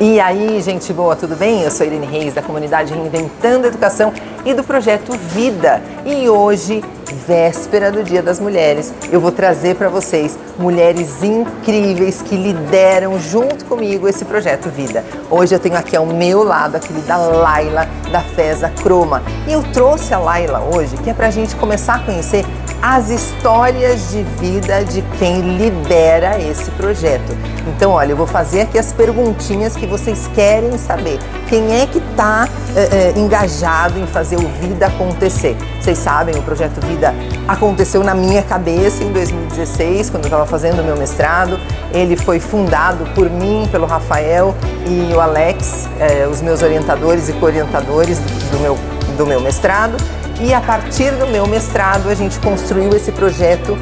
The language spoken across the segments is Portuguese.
E aí, gente boa, tudo bem? Eu sou Irene Reis, da comunidade Reinventando a Educação e do projeto Vida. E hoje, véspera do Dia das Mulheres, eu vou trazer para vocês mulheres incríveis que lideram junto comigo esse projeto Vida. Hoje eu tenho aqui ao meu lado a querida Laila, da FES Acroma. E eu trouxe a Laila hoje, que é para a gente começar a conhecer as histórias de vida de quem lidera esse projeto. Então, olha, eu vou fazer aqui as perguntinhas que vocês querem saber. Quem é que está engajado em fazer o Vida acontecer? Vocês sabem, o projeto Vida aconteceu na minha cabeça em 2016, quando eu estava fazendo o meu mestrado. Ele foi fundado por mim, pelo Rafael e o Alex, os meus orientadores e co-orientadores do meu mestrado. E a partir do meu mestrado, a gente construiu esse projeto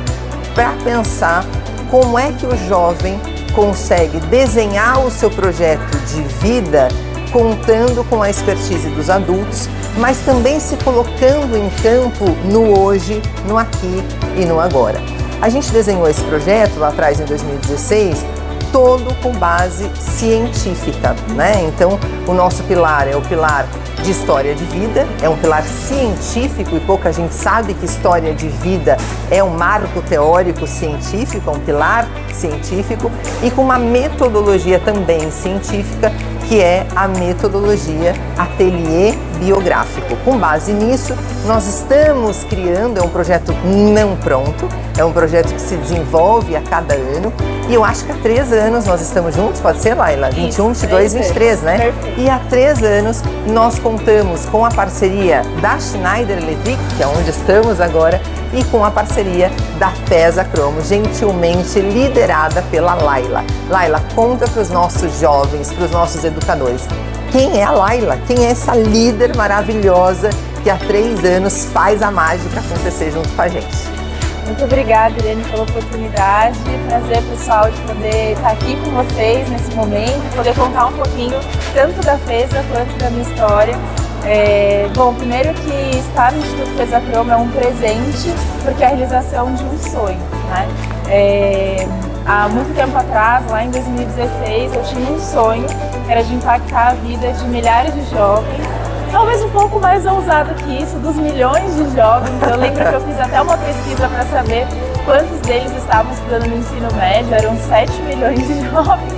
para pensar como é que o jovem consegue desenhar o seu projeto de vida contando com a expertise dos adultos, mas também se colocando em campo no hoje, no aqui e no agora. A gente desenhou esse projeto lá atrás, em 2016, todo com base científica, né? Então, o nosso pilar é o pilar de história de vida, é um pilar científico e pouca gente sabe que história de vida é um marco teórico científico, é um pilar científico e com uma metodologia também científica, que é a metodologia Ateliê Biográfico. Com base nisso, nós estamos criando, é um projeto não pronto, é um projeto que se desenvolve a cada ano e eu acho que há 3 anos nós estamos juntos, pode ser, Laila? 21, 22, 23, né? Perfeito. E há 3 anos nós contamos com a parceria da Schneider Electric, que é onde estamos agora, e com a parceria da FES Acroma, gentilmente liderada pela Laila. Laila, conta para os nossos jovens, para os nossos educadores, quem é a Laila? Quem é essa líder maravilhosa que há 3 anos faz a mágica acontecer junto com a gente? Muito obrigada, Irene, pela oportunidade. Prazer, pessoal, de poder estar aqui com vocês nesse momento, poder contar um pouquinho tanto da FESA quanto da minha história. Bom, primeiro que estar no Instituto FES Acroma é um presente, porque é a realização de um sonho, né? Há muito tempo atrás, lá em 2016, eu tinha um sonho, que era de impactar a vida de milhares de jovens, talvez um pouco mais ousado que isso, dos milhões de jovens. Eu lembro que eu fiz até uma pesquisa para saber quantos deles estavam estudando no ensino médio, eram 7 milhões de jovens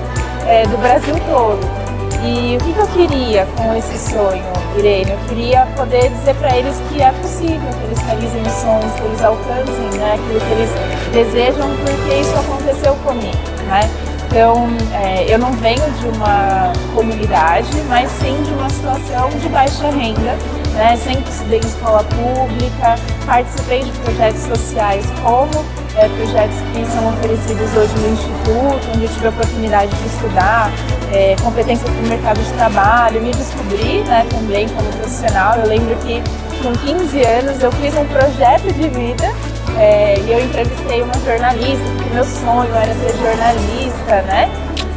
do Brasil todo. E o que eu queria com esse sonho, Irene? Eu queria poder dizer para eles que é possível, que eles realizem os sonhos, que eles alcancem, né, aquilo que eles desejam, porque isso aconteceu comigo, né? Então, eu não venho de uma comunidade, mas sim de uma situação de baixa renda, né? Sempre estudei em escola pública, participei de projetos sociais como projetos que são oferecidos hoje no Instituto, onde eu tive a oportunidade de estudar competências para o mercado de trabalho, me descobri, né, também como profissional. Eu lembro que com 15 anos eu fiz um projeto de vida e eu entrevistei uma jornalista, porque meu sonho era ser jornalista, né?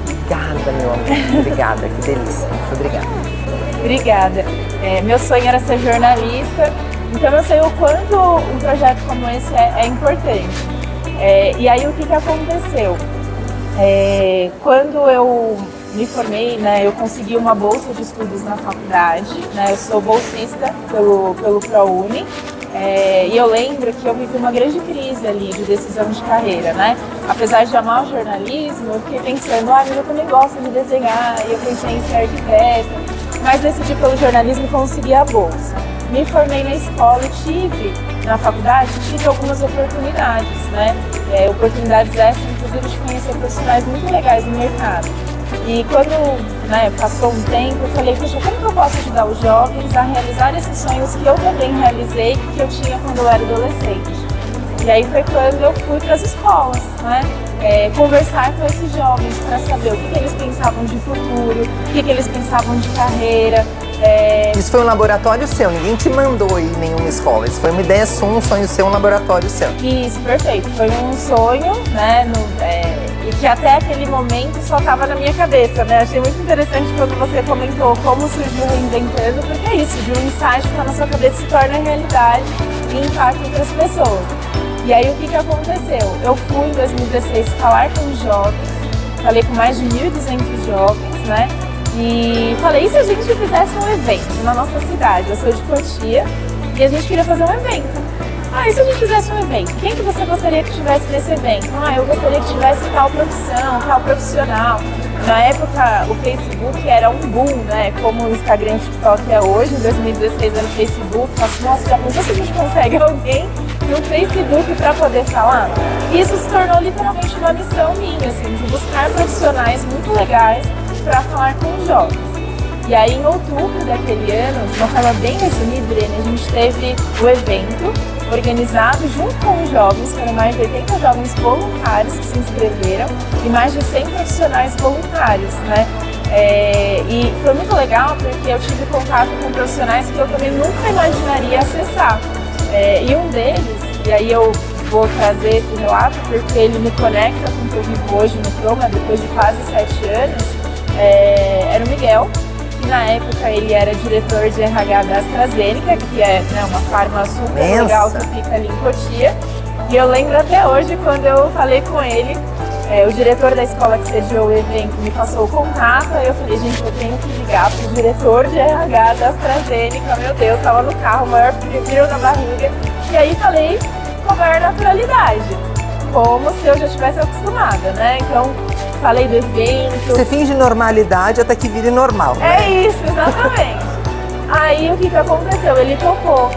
Obrigada, meu amor. Obrigada, que delícia. Muito obrigada. Obrigada. Meu sonho era ser jornalista, então eu sei o quanto um projeto como esse é importante. E aí o que aconteceu? Quando eu me formei, né, eu consegui uma bolsa de estudos na faculdade, né, eu sou bolsista pelo ProUni, e eu lembro que eu vivi uma grande crise ali de decisão de carreira, né? Apesar de amar o jornalismo, eu fiquei pensando, mas eu também gosto de desenhar, e eu pensei em ser arquiteta, mas decidi pelo jornalismo e consegui a bolsa. Me formei na escola e na faculdade, tive algumas oportunidades, né? Oportunidades essas, inclusive, de conhecer profissionais muito legais no mercado. E quando passou um tempo, eu falei, poxa, como que eu posso ajudar os jovens a realizar esses sonhos que eu também realizei, que eu tinha quando eu era adolescente? E aí foi quando eu fui para as escolas, né? Conversar com esses jovens para saber o que eles pensavam de futuro, o que eles pensavam de carreira. Isso foi um laboratório seu, ninguém te mandou ir em nenhuma escola. Isso foi uma ideia sua, um sonho seu, um laboratório seu. Isso, perfeito. Foi um sonho, né? E que até aquele momento só estava na minha cabeça, né? Achei muito interessante quando você comentou como surgiu o Reinventando, porque é isso, de um insight que está na sua cabeça se torna realidade e impacta outras pessoas. E aí o que aconteceu? Eu fui em 2016 falar com os jovens, falei com mais de 1.200 jovens, né? E falei, e se a gente fizesse um evento na nossa cidade? Eu sou de Cotia e a gente queria fazer um evento. E se a gente fizesse um evento? Quem que você gostaria que estivesse nesse evento? Eu gostaria que tivesse tal profissão, tal profissional. Na época, o Facebook era um boom, né? Como o Instagram e o TikTok é hoje. Em 2016 era o Facebook. Nossa, já pensou se a gente consegue alguém no Facebook para poder falar? E isso se tornou literalmente uma missão minha, assim, de buscar profissionais muito legais para falar com os jovens. E aí, em outubro daquele ano, de uma forma bem resumida, Irene, a gente teve o evento organizado junto com os jovens, foram mais de 80 jovens voluntários que se inscreveram e mais de 100 profissionais voluntários, né? E foi muito legal porque eu tive contato com profissionais que eu também nunca imaginaria acessar. E um deles, e aí eu vou trazer esse relato porque ele me conecta com o que eu vivo hoje no Croma, depois de quase 7 anos, era o Miguel. Na época ele era diretor de RH da AstraZeneca, que é, né, uma farma super legal que fica ali em Cotia. E eu lembro até hoje, quando eu falei com ele, o diretor da escola que sediou o evento me passou o contato, aí eu falei, gente, eu tenho que ligar pro diretor de RH da AstraZeneca, meu Deus, tava no carro, o maior frio na barriga. E aí falei com a maior naturalidade, como se eu já estivesse acostumada, né? Então, falei do evento. Você finge normalidade até que vire normal, né? É isso, exatamente. Aí o que aconteceu? Ele topou.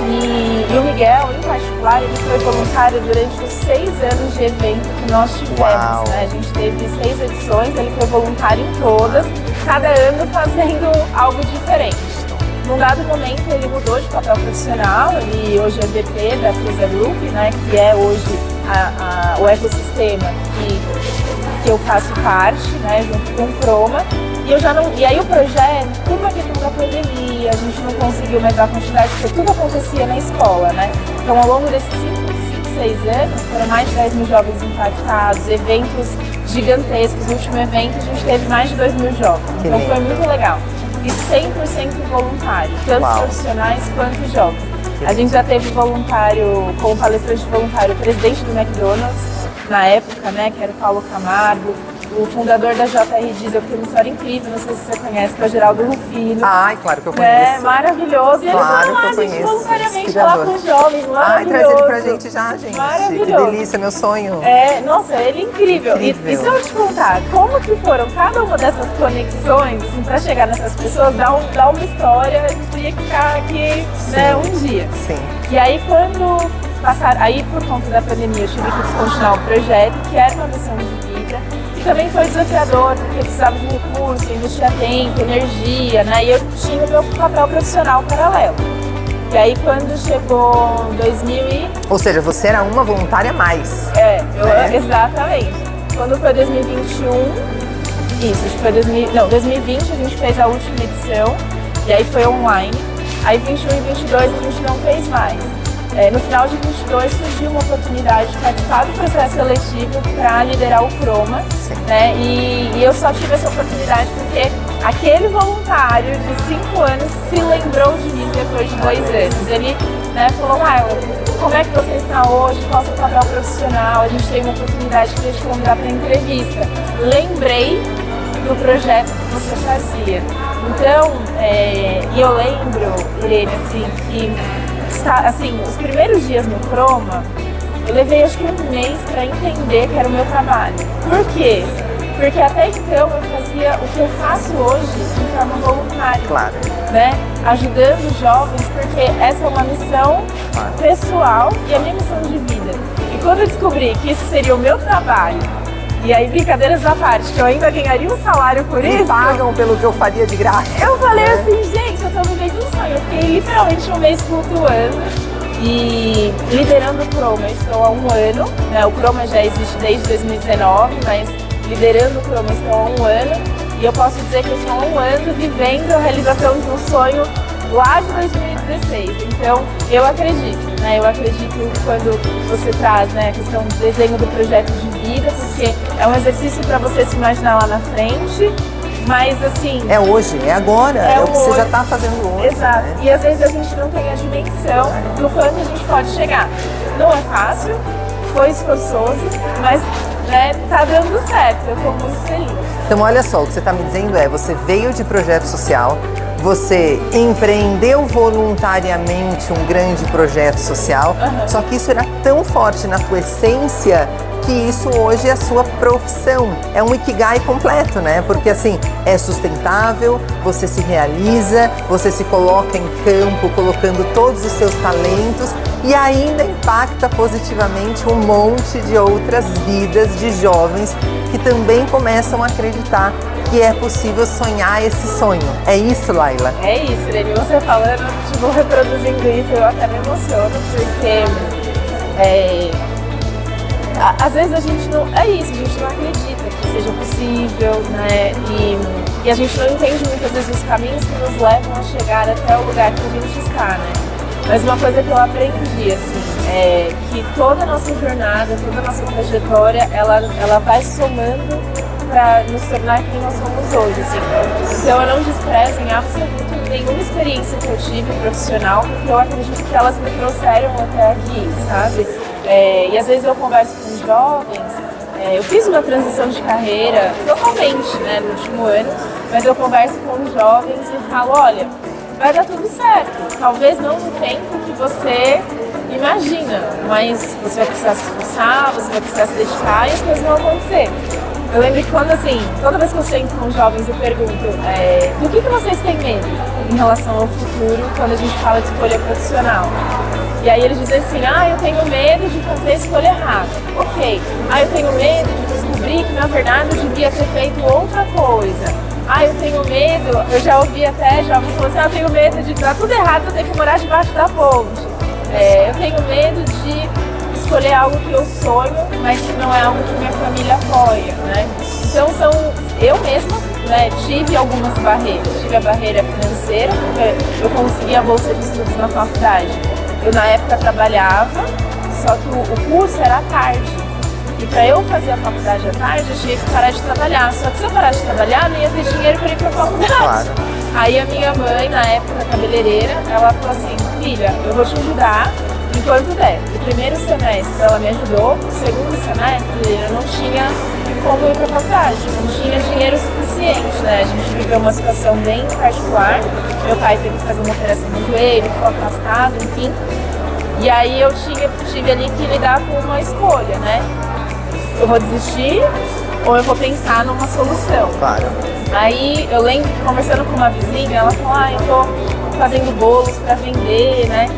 E o Miguel, em particular, ele foi voluntário durante os 6 anos de evento que nós tivemos, né? A gente teve 6 edições, ele foi voluntário em todas, cada ano fazendo algo diferente. Num dado momento ele mudou de papel profissional, ele hoje é VP da Frisa Group, né? Que é hoje o ecossistema que eu faço parte, né, junto com o Croma, e aí o projeto, por uma questão da pandemia, a gente não conseguiu mais dar quantidade, porque tudo acontecia na escola, né? Então, ao longo desses 6 anos, foram mais de 10 mil jovens impactados, eventos gigantescos. No último evento, a gente teve mais de 2 mil jovens, então foi muito legal. E 100% voluntário, tanto profissionais quanto jovens. A gente já teve voluntário, como palestrante voluntário, o presidente do McDonald's, na época, né, que era o Paulo Camargo, o fundador da JR Diesel, que tem uma história incrível, não sei se você conhece, que é o Geraldo Rufino. Ai, claro que eu conheço. Maravilhoso. E eles foram lá, gente, voluntariamente falar com os jovens, maravilhoso. Ai, traz ele pra gente já, gente. Maravilhoso. Que delícia, meu sonho. Nossa, ele é incrível. E se eu te contar como que foram cada uma dessas conexões, assim, pra chegar nessas pessoas, dá uma história, a gente teria que ficar aqui, né, um dia. Sim. E aí, quando aí por conta da pandemia eu tive que descontinuar o projeto, que era uma missão de vida, e também foi desafiador, porque precisava de recurso, investia tempo, energia, né? E eu tinha o meu papel profissional paralelo. E aí quando chegou 2000 Ou seja, você era uma voluntária a mais. Exatamente. Quando foi 2021, isso, acho que foi 2020 a gente fez a última edição, e aí foi online. Aí 21 e 22 a gente não fez mais. No final de 22 surgiu uma oportunidade de participar do processo seletivo para liderar o Croma, né? E eu só tive essa oportunidade porque aquele voluntário de 5 anos se lembrou de mim depois de 2 anos. Ele, né, falou, como é que você está hoje? Qual é o seu papel profissional? A gente tem uma oportunidade de te convidar para entrevista. Lembrei do projeto que você fazia. Então, e eu lembro, Irene, assim, que os primeiros dias no Croma, eu levei acho que 1 mês para entender que era o meu trabalho. Por quê? Porque até então eu fazia o que eu faço hoje de forma voluntária. Claro. Né? Ajudando os jovens, porque essa é uma missão pessoal e a minha missão de vida. E quando eu descobri que isso seria o meu trabalho, e aí, brincadeiras à parte, que eu ainda ganharia um salário por isso. Me pagam pelo que eu faria de graça. Eu falei assim, gente, eu tô vivendo um sonho. Eu fiquei literalmente 1 mês flutuando e liderando o Croma. Eu estou há 1 ano, né? O Croma já existe desde 2019, mas liderando o Croma estou há 1 ano. E eu posso dizer que eu estou há 1 ano vivendo a realização de um sonho lá de 2016. Então, eu acredito, né? Eu acredito quando você traz, né, a questão do desenho do projeto de vida, porque é um exercício para você se imaginar lá na frente, mas assim... É hoje, é agora, é o que você já está fazendo hoje. Exato, né? E às vezes a gente não tem a dimensão do quanto a gente pode chegar. Não é fácil, foi esforçoso, mas né, tá dando certo, eu tô muito feliz. Então olha só, o que você está me dizendo é, você veio de projeto social, você empreendeu voluntariamente um grande projeto social, só que isso era tão forte na tua essência que isso hoje é a sua profissão. É um Ikigai completo, né? Porque assim, é sustentável, você se realiza, você se coloca em campo, colocando todos os seus talentos e ainda impacta positivamente um monte de outras vidas de jovens que também começam a acreditar que é possível sonhar esse sonho. É isso, Laila? É isso, Irene. Você falando, tipo, reproduzindo isso, eu até me emociono, porque às vezes a gente não... É isso, a gente não acredita que seja possível, né? E a gente não entende muitas vezes os caminhos que nos levam a chegar até o lugar que a gente está, né? Mas uma coisa que eu aprendi, assim, é que toda a nossa jornada, toda a nossa trajetória, ela vai somando para nos tornar quem nós somos hoje, assim. Então eu não desprezo em absoluto nenhuma experiência que eu tive profissional, porque eu acredito que elas me trouxeram até aqui, sabe? E às vezes eu converso com jovens, eu fiz uma transição de carreira totalmente, né, no último ano, mas eu converso com jovens e falo, olha, vai dar tudo certo, talvez não no tempo que você imagina, mas você vai precisar se esforçar, você vai precisar se dedicar e as coisas vão acontecer. Eu lembro que quando, assim, toda vez que eu sento com jovens eu pergunto do que vocês têm medo em relação ao futuro quando a gente fala de escolha profissional? E aí eles dizem assim, eu tenho medo de fazer a escolha errada. Ok. Eu tenho medo de descobrir que na verdade eu devia ter feito outra coisa. Eu tenho medo, eu já ouvi até jovens falando assim, eu tenho medo de dar tudo errado, eu tenho que morar debaixo da ponte. Eu tenho medo de escolher algo que eu sonho, mas que não é algo que minha família apoia, né? Então eu mesma, né, tive algumas barreiras. Tive a barreira financeira, porque eu consegui a bolsa de estudos na faculdade. Eu na época trabalhava, só que o curso era à tarde. E para eu fazer a faculdade à tarde, eu tinha que parar de trabalhar. Só que se eu parar de trabalhar, não ia ter dinheiro para ir para a faculdade. Claro. Aí a minha mãe, na época cabeleireira, ela falou assim, filha, eu vou te ajudar enquanto der. O primeiro semestre ela me ajudou, o segundo semestre eu não tinha como ir para a faculdade, não tinha dinheiro suficiente, né? A gente viveu uma situação bem particular, meu pai teve que fazer uma operação no joelho, ficou afastado, enfim. E aí eu tive ali que lidar com uma escolha, né? Eu vou desistir ou eu vou pensar numa solução. Claro. Aí eu lembro que conversando com uma vizinha, ela falou, eu tô fazendo bolos para vender, né?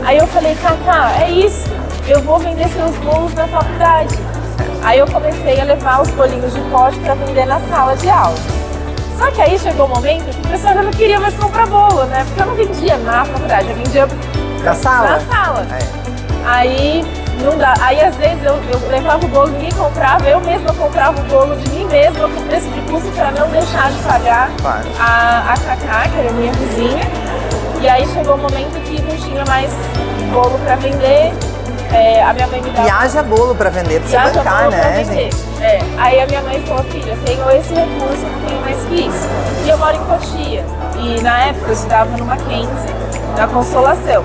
Aí eu falei, Cacá, é isso, eu vou vender seus bolos na faculdade. Aí eu comecei a levar os bolinhos de pote para vender na sala de aula. Só que aí chegou um momento que o pessoal já não queria mais comprar bolo, né? Porque eu não vendia na faculdade, eu vendia na sala. Na sala. Aí não dá. Aí às vezes eu levava o bolo, ninguém comprava, eu mesma comprava o bolo de mim mesma com preço de custo para não deixar de pagar a Cacá, que era minha vizinha. E aí chegou um momento que não tinha mais bolo para vender. A minha mãe me dava... E haja bolo para vender, pra você bancar, né, gente? Aí a minha mãe falou, filha, eu tenho esse recurso, não tenho mais que isso. E eu moro em Cotia. E na época eu estudava no Mackenzie, na Consolação.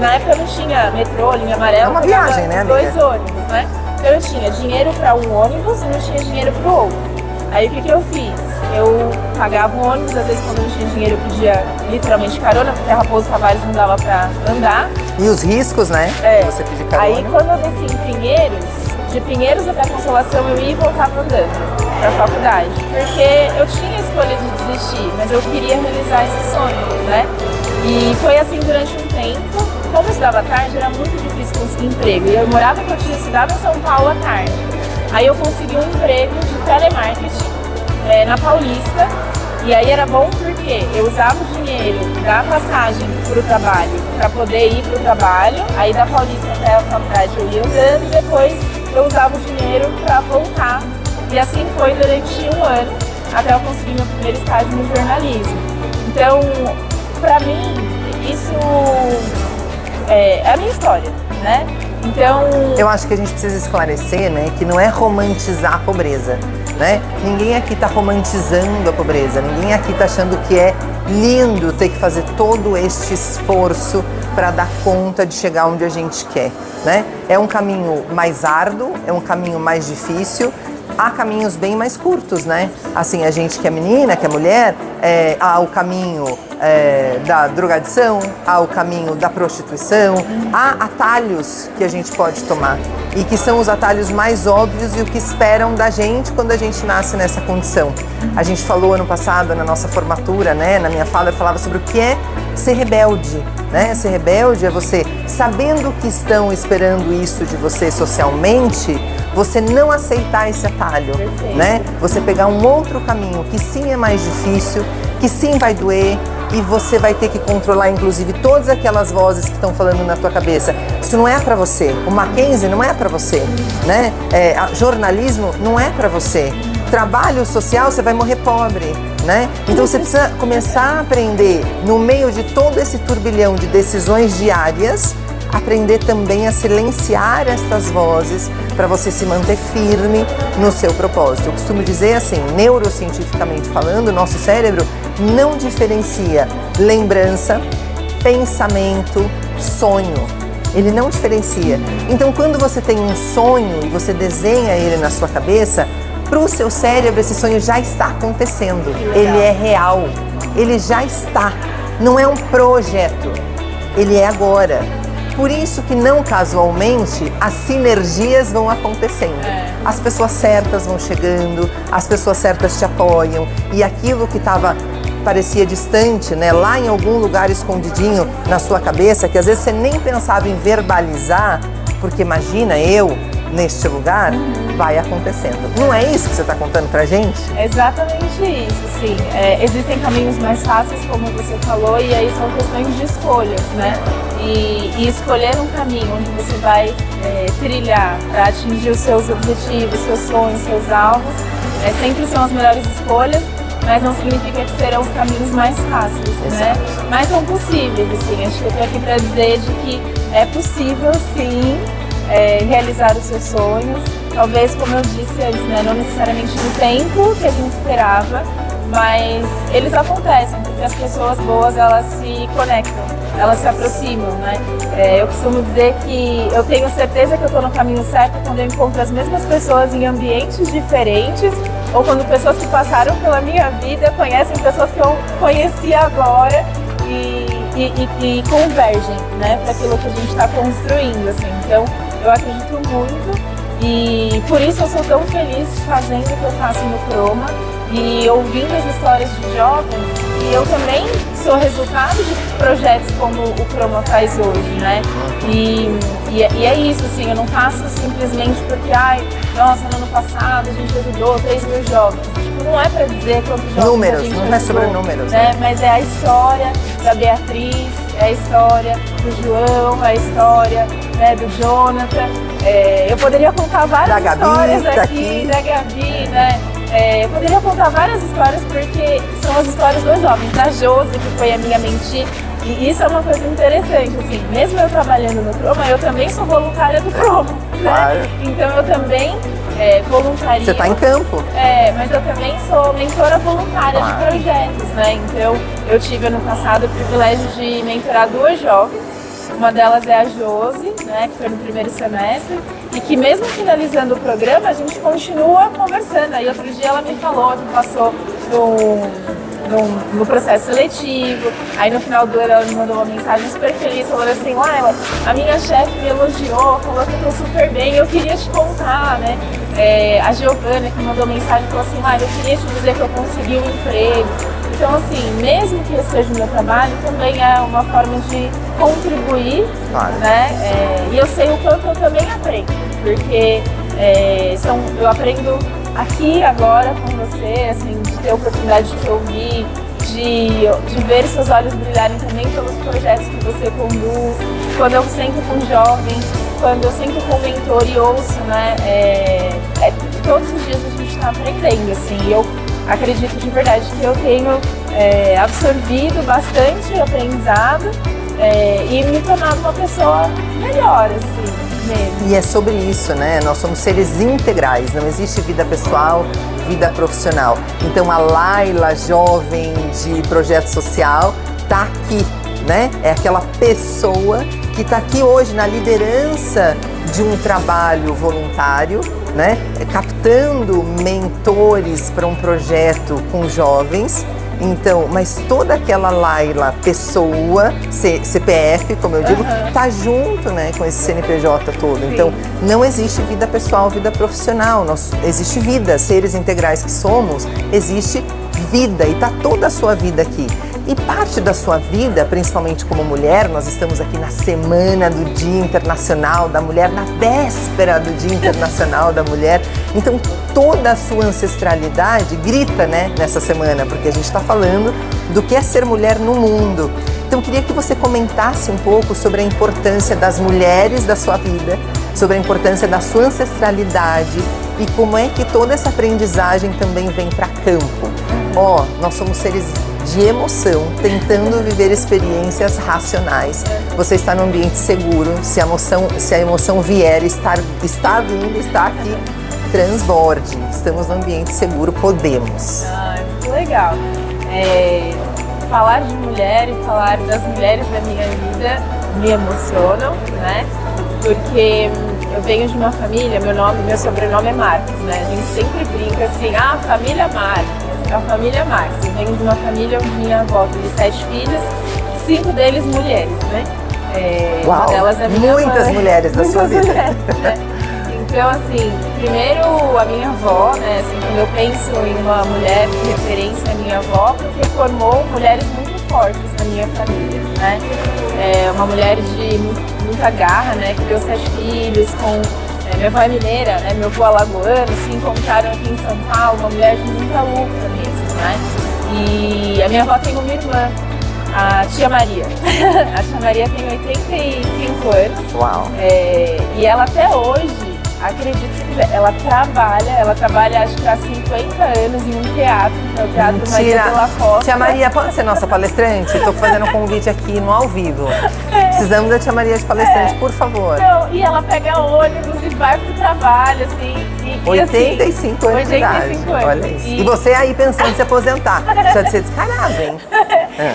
Na época não tinha metrô, linha amarela. É uma viagem, né, amiga? 2 ônibus, né? Então eu tinha dinheiro para um ônibus e não tinha dinheiro para o outro. Aí o que eu fiz? Eu pagava um ônibus, às vezes quando eu não tinha dinheiro eu pedia literalmente carona, porque a Raposo Tavares não dava pra andar. E os riscos, né? Você pedir carona. Aí quando eu desci em Pinheiros, de Pinheiros até a Consolação eu ia e voltava andando pra faculdade. Porque eu tinha a escolha de desistir, mas eu queria realizar esse sonho, né? E foi assim durante um tempo. Como eu estudava à tarde, era muito difícil conseguir emprego. E eu morava em Cotia, estudava em São Paulo à tarde. Aí eu consegui um emprego de telemarketing na Paulista, e aí era bom porque eu usava o dinheiro da passagem para o trabalho para poder ir para o trabalho, aí da Paulista até a faculdade eu ia andando e depois eu usava o dinheiro para voltar, e assim foi durante um ano até eu conseguir meu primeiro estágio no jornalismo. Então, para mim, isso é a minha história, né? Então... Eu acho que a gente precisa esclarecer, né, que não é romantizar a pobreza. né? Ninguém aqui está romantizando a pobreza, ninguém aqui está achando que é lindo ter que fazer todo este esforço para dar conta de chegar onde a gente quer, né? É um caminho mais árduo, é um caminho mais difícil. Há caminhos bem mais curtos, né? Assim, a gente que é menina, que é mulher, há o caminho da drogadição, há o caminho da prostituição, há atalhos que a gente pode tomar e que são os atalhos mais óbvios e o que esperam da gente quando a gente nasce nessa condição. A gente falou ano passado na nossa formatura, né? Na minha fala eu falava sobre o que é ser rebelde, né? Ser rebelde é você, sabendo que estão esperando isso de você socialmente, você não aceitar esse atalho, né? Você pegar um outro caminho que sim é mais difícil, que sim vai doer e você vai ter que controlar inclusive todas aquelas vozes que estão falando na tua cabeça. Isso não é para você. O Mackenzie não é para você, né? Jornalismo não é para você. Trabalho social, você vai morrer pobre, né? Então você precisa começar a aprender, no meio de todo esse turbilhão de decisões diárias, aprender também a silenciar estas vozes para você se manter firme no seu propósito. Eu costumo dizer assim, neurocientificamente falando, o nosso cérebro não diferencia lembrança, pensamento, sonho. Ele não diferencia. Então, quando você tem um sonho e você desenha ele na sua cabeça, para o seu cérebro esse sonho já está acontecendo. Ele é real. Ele já está. Não é um projeto. Ele é agora. Por isso que não casualmente as sinergias vão acontecendo. As pessoas certas vão chegando, as pessoas certas te apoiam e aquilo que parecia distante, né, lá em algum lugar escondidinho na sua cabeça, que às vezes você nem pensava em verbalizar, porque imagina eu neste lugar, vai acontecendo. Não é isso que você está contando pra gente? É exatamente isso, sim. Existem caminhos mais fáceis, como você falou, e aí são questões de escolhas, né? E escolher um caminho onde você vai trilhar para atingir os seus objetivos, seus sonhos, seus alvos, sempre são as melhores escolhas, mas não significa que serão os caminhos mais fáceis, né? Mas são possíveis, assim. Acho que eu estou aqui para dizer de que é possível, sim, realizar os seus sonhos. Talvez, como eu disse antes, né, não necessariamente no tempo que a gente esperava, mas eles acontecem, porque as pessoas boas, elas se conectam, elas se aproximam, né? Eu costumo dizer que eu tenho certeza que eu estou no caminho certo quando eu encontro as mesmas pessoas em ambientes diferentes, ou quando pessoas que passaram pela minha vida conhecem pessoas que eu conheci agora e convergem, né, para aquilo que a gente está construindo, assim. Então, eu acredito muito e por isso eu sou tão feliz fazendo o que eu faço no Croma e ouvindo as histórias de jovens, e eu também sou resultado de projetos como o Croma faz hoje, né? E é isso, assim, eu não faço simplesmente porque, nossa, no ano passado a gente ajudou 3.000 jovens. Tipo, não é para dizer quantos jovens números, a gente não ajudou, é sobre números, né? Mas é a história da Beatriz, é a história do João, é a história, né, do Jonathan. Eu poderia contar várias histórias aqui, da Gabi, né? Eu poderia contar várias histórias porque são as histórias dos jovens, da Josi, que foi a minha mentir. E isso é uma coisa interessante, assim, mesmo eu trabalhando no Croma, eu também sou voluntária do Croma, né? Claro. Então eu também voluntaria. Você está em campo. Mas eu também sou mentora voluntária de projetos, né? Então eu tive ano passado o privilégio de mentorar 2 jovens. Uma delas é a Josi, né, que foi no primeiro semestre, e que mesmo finalizando o programa, a gente continua conversando. Aí outro dia ela me falou que passou no processo seletivo, aí no final do ano ela me mandou uma mensagem super feliz, falando assim, Laila, a minha chefe me elogiou, falou que eu tô super bem, eu queria te contar, né? A Giovana que mandou mensagem falou assim, Laila, eu queria te dizer que eu consegui um emprego. Então, assim, mesmo que esse seja o meu trabalho, também é uma forma de contribuir, né? E eu sei o quanto eu também aprendo, porque eu aprendo aqui, agora, com você, assim, de ter a oportunidade de te ouvir, de ver seus olhos brilharem também pelos projetos que você conduz. Quando eu sento com jovem, quando eu sento com mentor e ouço, né? Todos os dias a gente está aprendendo, assim, e eu acredito de verdade que eu tenho absorvido bastante aprendizado e me tornado uma pessoa melhor, assim. mesmo. E é sobre isso, né? Nós somos seres integrais, não existe vida pessoal, vida profissional. Então a Laila, jovem de projeto social, tá aqui, né? É aquela pessoa que está aqui hoje na liderança de um trabalho voluntário, né? Captando mentores para um projeto com jovens. Então, mas toda aquela Laila pessoa, CPF, como eu digo, tá junto, né, com esse CNPJ todo. Sim. Então, não existe vida pessoal, vida profissional. Existe vida, seres integrais que somos, existe vida e tá toda a sua vida aqui. E parte da sua vida, principalmente como mulher, nós estamos aqui na semana do Dia Internacional da Mulher, na véspera do Dia Internacional da Mulher. Então, toda a sua ancestralidade grita, né, nessa semana, porque a gente está falando do que é ser mulher no mundo. Então, eu queria que você comentasse um pouco sobre a importância das mulheres da sua vida, sobre a importância da sua ancestralidade e como é que toda essa aprendizagem também vem para campo. Nós somos seres de emoção, tentando viver experiências racionais. Você está num ambiente seguro, se a emoção vier, está vindo, está aqui, transborde. Estamos num ambiente seguro, podemos. Muito legal. Falar de mulher e falar das mulheres da minha vida me emocionam, né? Porque eu venho de uma família, meu sobrenome é Marques, né? A gente sempre brinca assim, família Marques. A família Marques. Eu venho de uma família onde minha avó teve 7 filhos, 5 deles mulheres, né? Uau, uma delas é minha muitas mãe, mulheres da sua vida. Mulheres, né? Então, assim, primeiro a minha avó, né? Assim, quando eu penso em uma mulher de referência à minha avó, porque formou mulheres muito fortes na minha família, né? Uma mulher de muita garra, né? Que deu 7 filhos, minha avó é mineira, né? Meu avô alagoano, se encontraram aqui em São Paulo, uma mulher de muita luta mesmo, né? E a minha avó tem uma irmã, a tia Maria. A tia Maria tem 85 anos. Uau! E ela até hoje, acredite se quiser, ela trabalha acho que há 50 anos em um teatro, que é o Teatro Maria de la Costa. Tia Maria, pode ser nossa palestrante? Estou fazendo um convite aqui no ao vivo. Precisamos da Tia Maria de palestrante, por favor. Então, e ela pega ônibus e vai pro trabalho, assim. 85 anos de idade. 85 anos. Olha isso. E você aí pensando em se aposentar. Precisa de ser descarado, hein?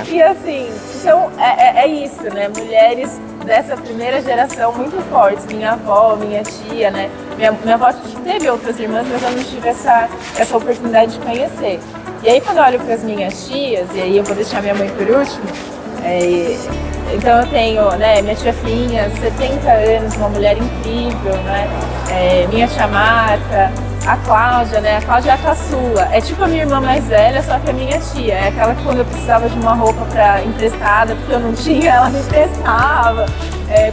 E assim, então é isso, né? Mulheres dessa primeira geração muito fortes. Minha avó, minha tia, né? Minha avó teve outras irmãs, mas eu não tive essa oportunidade de conhecer. E aí quando eu olho para as minhas tias, e aí eu vou deixar minha mãe por último, então eu tenho, né, minha tia Finha, 70 anos, uma mulher incrível, né? Minha tia Marta, a Cláudia, né? A Cláudia é a caçula. É tipo a minha irmã mais velha, só que a minha tia. É aquela que quando eu precisava de uma roupa emprestada, porque eu não tinha, ela me emprestava.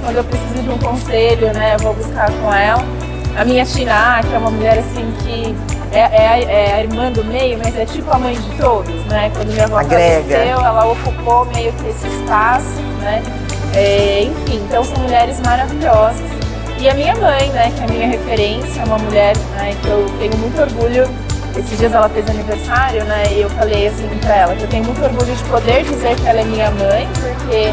Quando eu preciso de um conselho, né, eu vou buscar com ela. A minha Tina, que é uma mulher assim que é a irmã do meio, mas é tipo a mãe de todos, né? Quando minha avó faleceu, ela ocupou meio que esse espaço, né? Enfim, então são mulheres maravilhosas. E a minha mãe, né, que é a minha referência, é uma mulher, né, que eu tenho muito orgulho. Esses dias ela fez aniversário, né, e eu falei assim pra ela que eu tenho muito orgulho de poder dizer que ela é minha mãe, porque,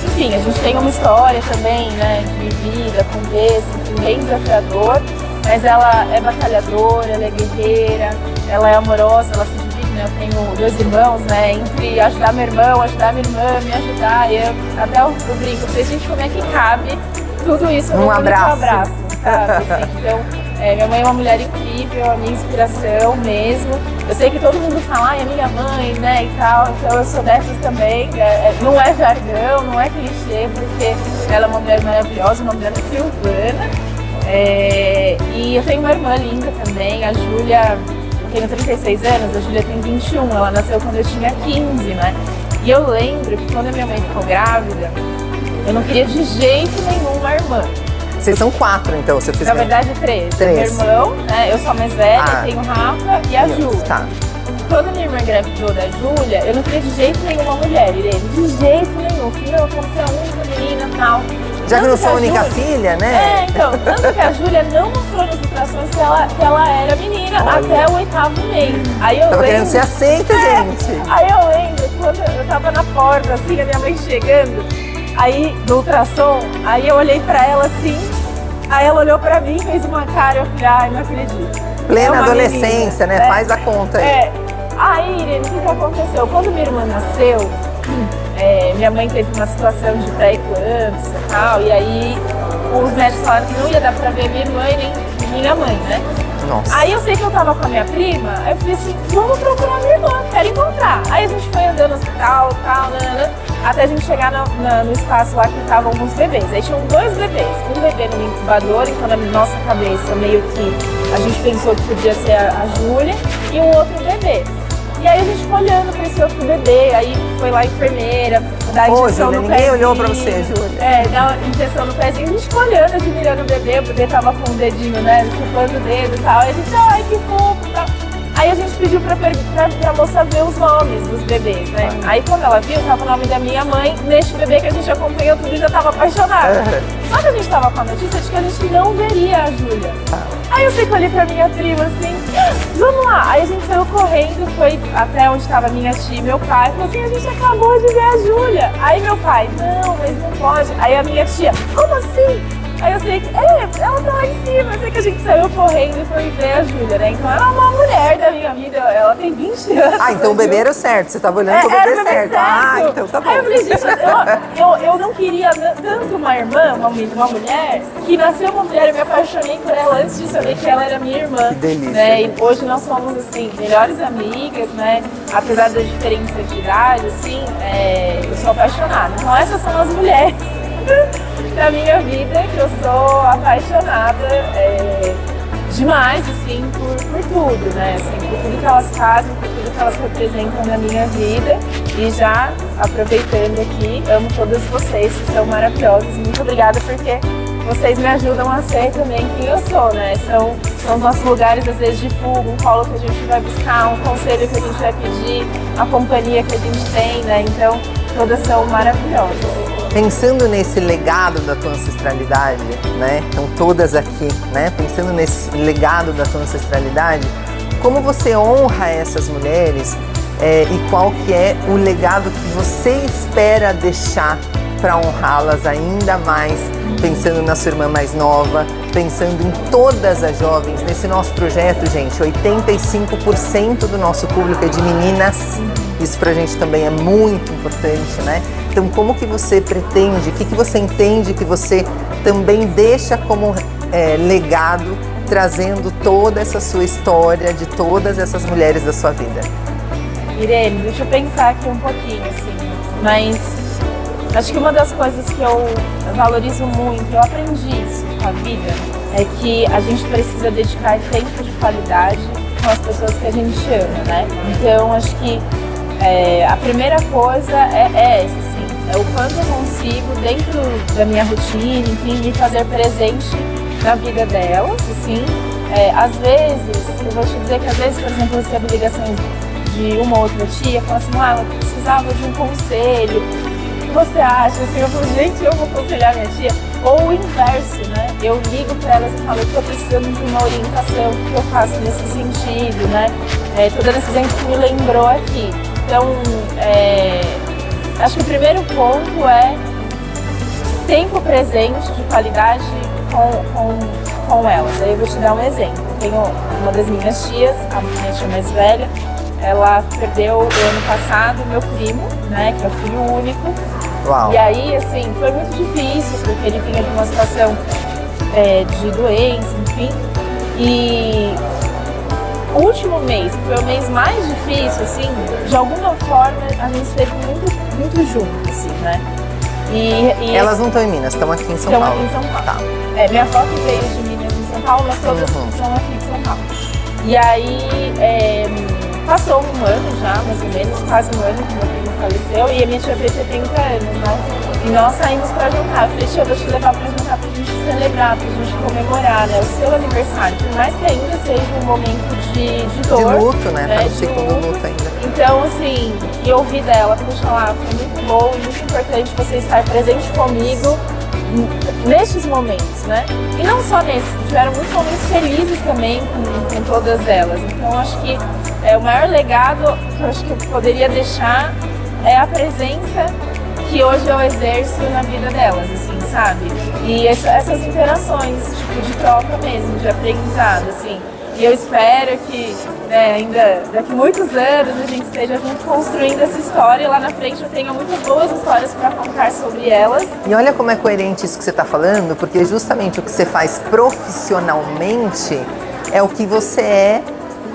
enfim, a gente tem uma história também, né, de vida, contexto, enfim, bem desafiador, mas ela é batalhadora, ela é guerreira, ela é amorosa, ela se divide, né, eu tenho 2 irmãos, né, entre ajudar meu irmão, ajudar minha irmã, me ajudar, e eu até eu brinco, eu falei, gente, como é que cabe tudo isso num abraço, sabe? Assim, então, minha mãe é uma mulher incrível, a minha inspiração mesmo. Eu sei que todo mundo fala, a minha mãe, né, e tal, então eu sou dessas também. Não é jargão, não é clichê, porque ela é uma mulher maravilhosa, uma mulher silvana. E eu tenho uma irmã linda também, a Júlia, eu tenho 36 anos, a Júlia tem 21, ela nasceu quando eu tinha 15, né? E eu lembro que quando a minha mãe ficou grávida, eu não queria de jeito nenhum uma irmã. Vocês são 4, então, você fez. Na verdade, 3. Meu irmão, né? Eu sou a mais velha, tenho o Rafa e a Ju. Tá. Quando minha irmã engravidou da Júlia, eu não queria de jeito nenhum uma mulher, Irene. De jeito nenhum. Filha, eu quero ser a única menina e tal. Já que não sou a única filha, né? Então, tanto que a Júlia não mostrou nas ultrassons que ela era menina até o 8º mês. Aí eu tava lembro, querendo ser aceita, gente. Aí eu lembro, quando eu tava na porta, assim, a minha mãe chegando, Aí, do ultrassom, aí eu olhei pra ela assim, aí ela olhou pra mim, fez uma cara, eu falei, ai, não acredito. Plena adolescência, né? Faz a conta aí. Aí, Irene, o que aconteceu? Quando minha irmã nasceu, minha mãe teve uma situação de pré-eclâmpsia e tal, e aí os médicos falaram que não ia dar pra ver minha irmã e nem minha mãe, né? Nossa. Aí eu sei que eu tava com a minha prima, aí eu falei assim, vamos procurar minha irmã, quero encontrar. Aí a gente foi andando no hospital e tal, até a gente chegar no espaço lá que estavam alguns bebês. Aí tinham 2 bebês, um bebê no incubador, então na nossa cabeça meio que a gente pensou que podia ser a Júlia, e um outro bebê. E aí a gente ficou olhando pra esse outro bebê, aí foi lá a enfermeira, dar injeção no pezinho. Ninguém olhou pra você, Júlia. Dar injeção no pezinho, a gente ficou olhando, admirando o bebê tava com o dedinho, né, chupando o dedo e tal. Aí a gente, ai, que fofo e tal. Aí a gente pediu pra moça ver os nomes dos bebês, né? Aí quando ela viu, tava o nome da minha mãe neste bebê que a gente acompanhou tudo e já tava apaixonada. Só que a gente tava com a notícia de que a gente não veria a Júlia. Aí eu sei que eu olhei pra minha prima assim, vamos lá. Aí a gente saiu correndo, foi até onde estava minha tia e meu pai. Falou assim, a gente acabou de ver a Júlia. Aí meu pai, não, mas não pode. Aí a minha tia, como assim? Aí eu sei que, ela tá lá em cima. Eu sei que a gente saiu correndo e foi ver a Júlia, né? Então ela é uma mulher da minha vida, ela tem 20 anos. Ah, então o bebê era certo, você tava olhando pro bebê certo. Ah, então tá bom. Aí eu falei, gente, eu não queria tanto uma irmã, uma mulher, que nasceu uma mulher, eu me apaixonei por ela antes de saber que ela era minha irmã. Que delícia. Né? E hoje nós somos, assim, melhores amigas, né? Apesar da diferença de idade, assim, eu sou apaixonada. Então essas são as mulheres da minha vida, que eu sou apaixonada demais, assim, por tudo, né? Assim, por tudo que elas fazem, por tudo que elas representam na minha vida. E já aproveitando aqui, amo todas vocês, que são maravilhosas. Muito obrigada, porque vocês me ajudam a ser também quem eu sou, né? São os nossos lugares, às vezes, de fuga, um colo que a gente vai buscar, um conselho que a gente vai pedir, a companhia que a gente tem, né? Então, todas são maravilhosas. Pensando nesse legado da tua ancestralidade, né? Estão todas aqui, né? Pensando nesse legado da tua ancestralidade, como você honra essas mulheres e qual que é o legado que você espera deixar para honrá-las ainda mais, pensando na sua irmã mais nova, pensando em todas as jovens. Nesse nosso projeto, gente, 85% do nosso público é de meninas. Isso pra gente também é muito importante, né? Então, como que você pretende, o que você entende que você também deixa como legado, trazendo toda essa sua história de todas essas mulheres da sua vida? Irene, deixa eu pensar aqui um pouquinho, assim, mas acho que uma das coisas que eu valorizo muito, eu aprendi isso com a vida, é que a gente precisa dedicar tempo de qualidade com as pessoas que a gente ama, né? Então, acho que a primeira coisa é essa, assim, é o quanto eu consigo, dentro da minha rotina, enfim, me fazer presente na vida delas, assim. Às vezes, eu vou te dizer que às vezes, por exemplo, eu recebo ligações de uma ou outra tia, fala assim, ela precisava de um conselho, o que você acha? Assim, eu falo, gente, eu vou aconselhar minha tia. Ou o inverso, né? Eu ligo para elas e falo, eu estou precisando de uma orientação, o que eu faço nesse sentido, né? Tô dando esse exemplo que me lembrou aqui. Então, acho que o primeiro ponto é tempo presente de qualidade com elas. Aí eu vou te dar um exemplo. Eu tenho uma das minhas tias, a minha tia mais velha, ela perdeu no ano passado meu primo, né, que é o filho único. Uau. E aí, assim, foi muito difícil, porque ele vinha de uma situação de doença, enfim. E o último mês, que foi o mês mais difícil, assim, de alguma forma a gente esteve muito junto, assim, né? E elas não estão em Minas, estão aqui em São Paulo. Estão aqui em São Paulo. Tá. Minha avó que veio de Minas em São Paulo, mas todas são aqui em São Paulo. E aí, passou um ano já, mais ou menos, quase um ano que meu primo faleceu, e a minha tia fez 70 anos, né? E nós saímos pra jantar. Eu falei, tia, eu vou te levar pra jantar pra gente celebrar, pra gente comemorar, né? O seu aniversário. Por mais que ainda seja um momento de dor. De luto, né? Tá no ciclo do luto ainda. Então, assim, e ouvir dela, puxa lá, foi muito bom e muito importante você estar presente comigo nestes momentos, né? E não só nesses, tiveram muitos momentos felizes também com todas elas. Então, acho que o maior legado que eu acho que eu poderia deixar é a presença que hoje eu exerço na vida delas, assim, sabe? E essas interações, tipo, de troca mesmo, de aprendizado, assim. E eu espero que, né, ainda daqui a muitos anos a gente esteja junto construindo essa história e lá na frente eu tenha muitas boas histórias para contar sobre elas. E olha como é coerente isso que você está falando, porque justamente o que você faz profissionalmente é o que você é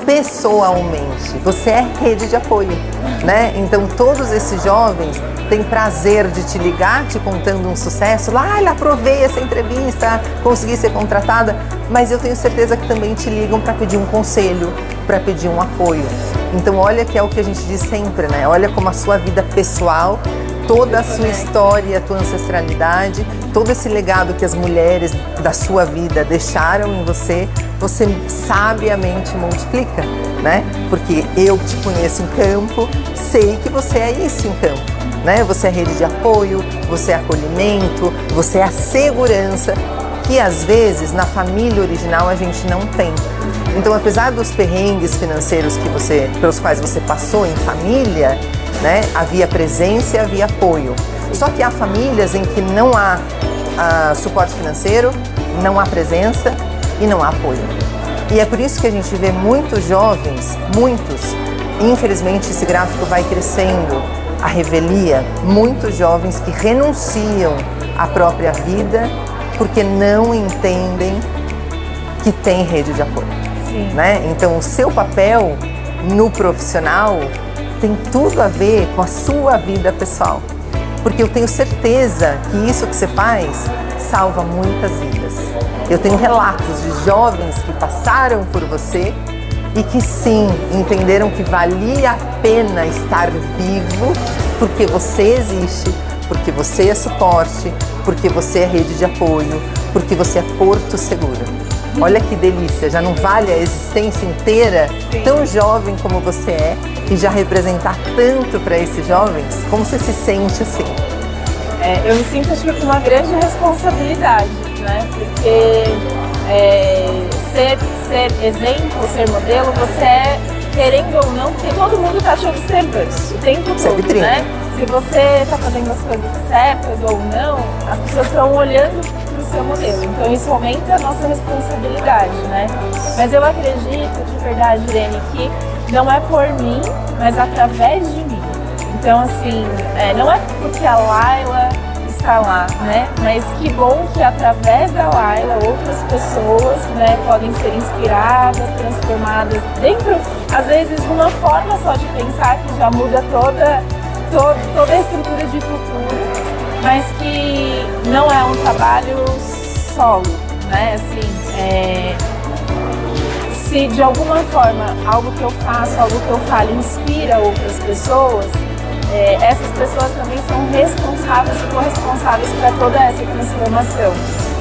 pessoalmente. Você é rede de apoio, né? Então todos esses jovens têm prazer de te ligar, te contando um sucesso. Lá, aprovei essa entrevista, consegui ser contratada. Mas eu tenho certeza que também te ligam para pedir um conselho, para pedir um apoio. Então olha que é o que a gente diz sempre, né? Olha como a sua vida pessoal, toda a sua história, a tua ancestralidade, todo esse legado que as mulheres da sua vida deixaram em você, você sabiamente multiplica, né? Porque eu te conheço em campo, sei que você é isso em campo, né? Você é rede de apoio, você é acolhimento, você é a segurança, que às vezes na família original a gente não tem. Então, apesar dos perrengues financeiros pelos quais você passou em família, né, havia presença e havia apoio. Só que há famílias em que não há suporte financeiro, não há presença e não há apoio. E é por isso que a gente vê muitos jovens, infelizmente esse gráfico vai crescendo, a revelia, muitos jovens que renunciam à própria vida porque não entendem que tem rede de apoio. Sim. Né? Então o seu papel no profissional tem tudo a ver com a sua vida pessoal. Porque eu tenho certeza que isso que você faz salva muitas vidas. Eu tenho relatos de jovens que passaram por você e que sim, entenderam que valia a pena estar vivo porque você existe, porque você é suporte, porque você é rede de apoio, porque você é porto seguro. Olha que delícia, já não vale a existência inteira, sim, tão jovem como você é, e já representar tanto para esses jovens? Como você se sente assim? Eu me sinto, acho que, com uma grande responsabilidade, né? Porque ser exemplo, ser modelo, você é, querendo ou não, porque todo mundo está te observando o tempo todo, né? Se você está fazendo as coisas certas ou não, as pessoas estão olhando para o seu modelo. Então isso aumenta a nossa responsabilidade, né? Mas eu acredito, de verdade, Irene, que não é por mim, mas através de mim. Então, assim, não é porque a Laila está lá, né? Mas que bom que através da Laila outras pessoas, né, podem ser inspiradas, transformadas dentro, às vezes, de uma forma só de pensar que já muda toda a estrutura de futuro, mas que não é um trabalho solo, né? Assim, se de alguma forma algo que eu faço, algo que eu falo inspira outras pessoas, essas pessoas também são responsáveis e corresponsáveis para toda essa transformação.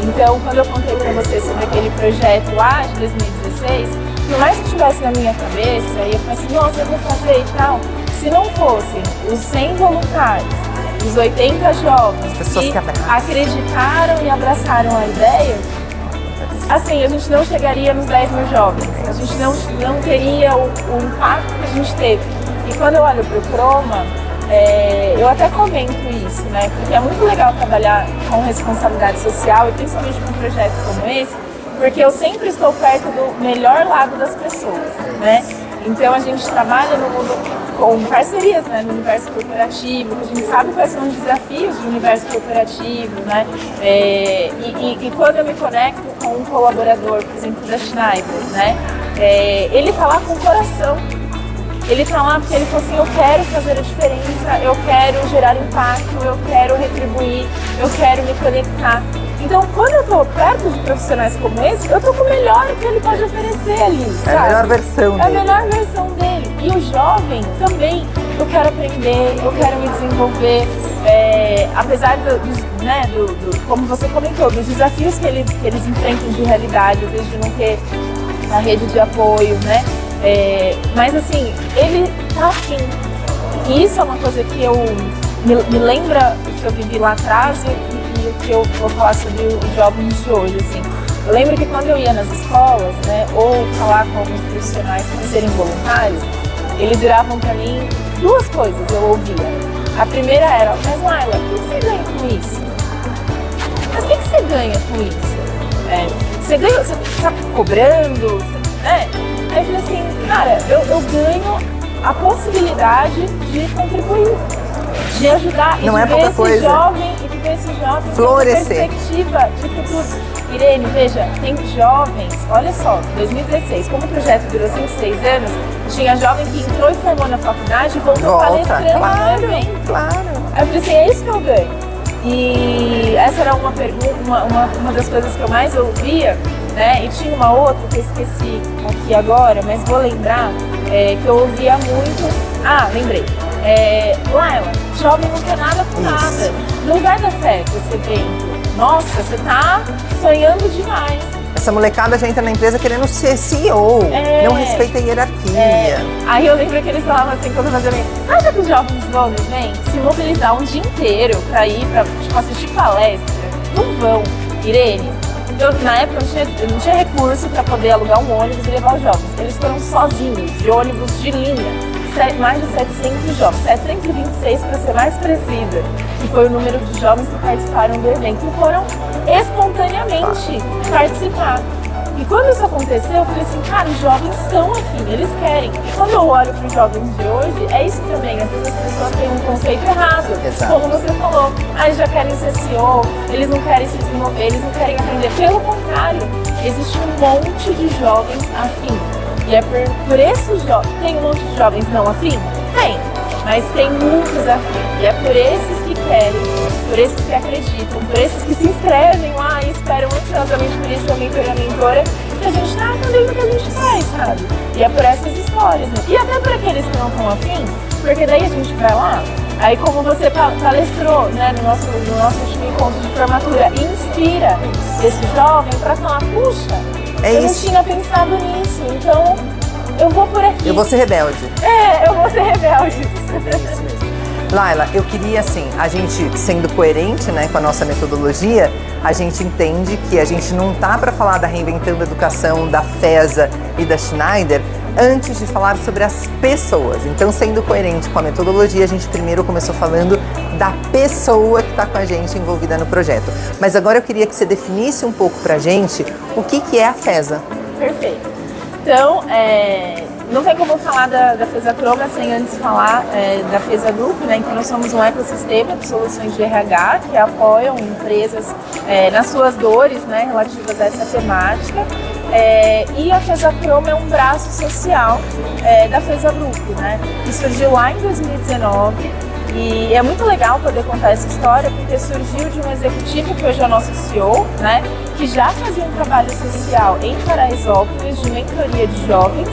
Então, quando eu contei para você sobre aquele projeto lá de 2016, por mais que estivesse na minha cabeça, e eu falei assim, nossa, eu vou fazer e tal, se não fossem os 100 voluntários, os 80 jovens que acreditaram e abraçaram a ideia, assim, a gente não chegaria nos 10 mil jovens, a gente não teria o impacto que a gente teve. E quando eu olho para o Croma, eu até comento isso, né? Porque é muito legal trabalhar com responsabilidade social e principalmente com projetos como esse, porque eu sempre estou perto do melhor lado das pessoas, né? Então a gente trabalha no mundo com parcerias, né, no universo corporativo, a gente sabe quais são os desafios do universo corporativo, né? E quando eu me conecto com um colaborador, por exemplo, da Schneider, né? Ele está lá com o coração. Ele está lá porque ele falou assim, eu quero fazer a diferença, eu quero gerar impacto, eu quero retribuir, eu quero me conectar. Então, quando eu estou perto de profissionais como esse, eu estou com o melhor que ele pode oferecer ali, sabe? É a melhor versão dele. É a melhor versão dele. E o jovem também, eu quero aprender, eu quero me desenvolver. Apesar como você comentou, dos desafios que eles enfrentam de realidade, às vezes de não ter a rede de apoio, né? Mas assim, ele tá afim. E isso é uma coisa que me lembra que eu vivi lá atrás e o que eu vou falar sobre os jovens de hoje, assim. Eu lembro que quando eu ia nas escolas, né, ou falar com alguns profissionais para serem voluntários, eles viravam para mim duas coisas, eu ouvia. A primeira era, mas Laila, o que você ganha com isso? Mas o que você ganha com isso? Você ganha, você está cobrando, né? Aí eu falei assim, cara, eu ganho a possibilidade de contribuir, de ajudar Não e é de pouca ver esse coisa. jovem e de ver esse jovem Florescer. com perspectiva de futuro. Irene, veja, tem jovens, olha só, 2016, como o projeto durou 5, 6 anos, tinha jovem que entrou e formou na faculdade e voltou palestrando no evento. Claro. Aí eu falei assim, é isso que eu ganho. E essa era uma pergunta, uma das coisas que eu mais ouvia, né? E tinha uma outra que eu esqueci aqui agora, mas vou lembrar, que eu ouvia muito. Ah, lembrei. Laila, jovem não quer nada com nada. Não vai dar certo esse evento. Nossa, você tá sonhando demais. Essa molecada já entra na empresa querendo ser CEO, não respeita a hierarquia. Aí eu lembro que eles falavam assim, quando eu fazia bem, sabe que os jovens vão, né, se mobilizar um dia inteiro pra ir, pra tipo, assistir palestra? Não vão. Irene, na época eu não tinha recurso pra poder alugar um ônibus e levar os jovens. Eles foram sozinhos, de ônibus de linha. Mais de 700 jovens, 726 para ser mais precisa, que foi o número de jovens que participaram do evento e foram espontaneamente participar. E quando isso aconteceu, eu falei assim, cara, os jovens estão afim, eles querem. E quando eu olho para os jovens de hoje, é isso também, às vezes as pessoas têm um conceito errado. Exato. Como você falou, eles já querem ser CEO, eles não querem se desenvolver, eles não querem aprender. Pelo contrário, existe um monte de jovens afim. E é por esses jovens, tem um monte de jovens não afim? Tem, mas tem muitos afim. E é por esses que querem, por esses que acreditam, por esses que se inscrevem lá e esperam ansiosamente por isso, a mentor e a mentora, que a gente tá fazendo o que a gente faz, sabe? E é por essas histórias, né? E até por aqueles que não estão afim, porque daí a gente vai lá, aí como você palestrou, né, no nosso último encontro de formatura, inspira esse jovem para falar, puxa, eu não tinha pensado nisso, então eu vou por aqui. Eu vou ser rebelde. Eu vou ser rebelde. Laila, eu queria assim, a gente sendo coerente, né, com a nossa metodologia, a gente entende que a gente não tá para falar da Reinventando a Educação, da FESA e da Schneider, antes de falar sobre as pessoas. Então, sendo coerente com a metodologia, a gente primeiro começou falando da pessoa que está com a gente envolvida no projeto. Mas agora eu queria que você definisse um pouco pra gente o que é a FESA. Perfeito. Então, não tem como falar da FESA Croma sem antes falar da FESA Group, né? Então nós somos um ecossistema de soluções de RH que apoiam empresas nas suas dores, né, relativas a essa temática. E a FESA Croma é um braço social da FESA Group, né? Que surgiu lá em 2019. E é muito legal poder contar essa história porque surgiu de um executivo que hoje é o nosso CEO, né, que já fazia um trabalho social em Paraisópolis de mentoria de jovens.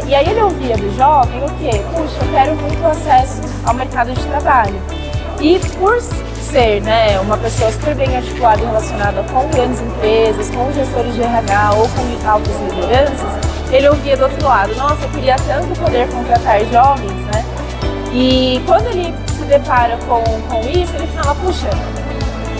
E aí ele ouvia do jovem o quê? Puxa, eu quero muito acesso ao mercado de trabalho. E por ser, né, uma pessoa super bem articulada e relacionada com grandes empresas, com gestores de RH ou com altas lideranças, ele ouvia do outro lado, nossa, eu queria tanto poder contratar jovens, né? E quando ele se depara com isso, ele fala, puxa,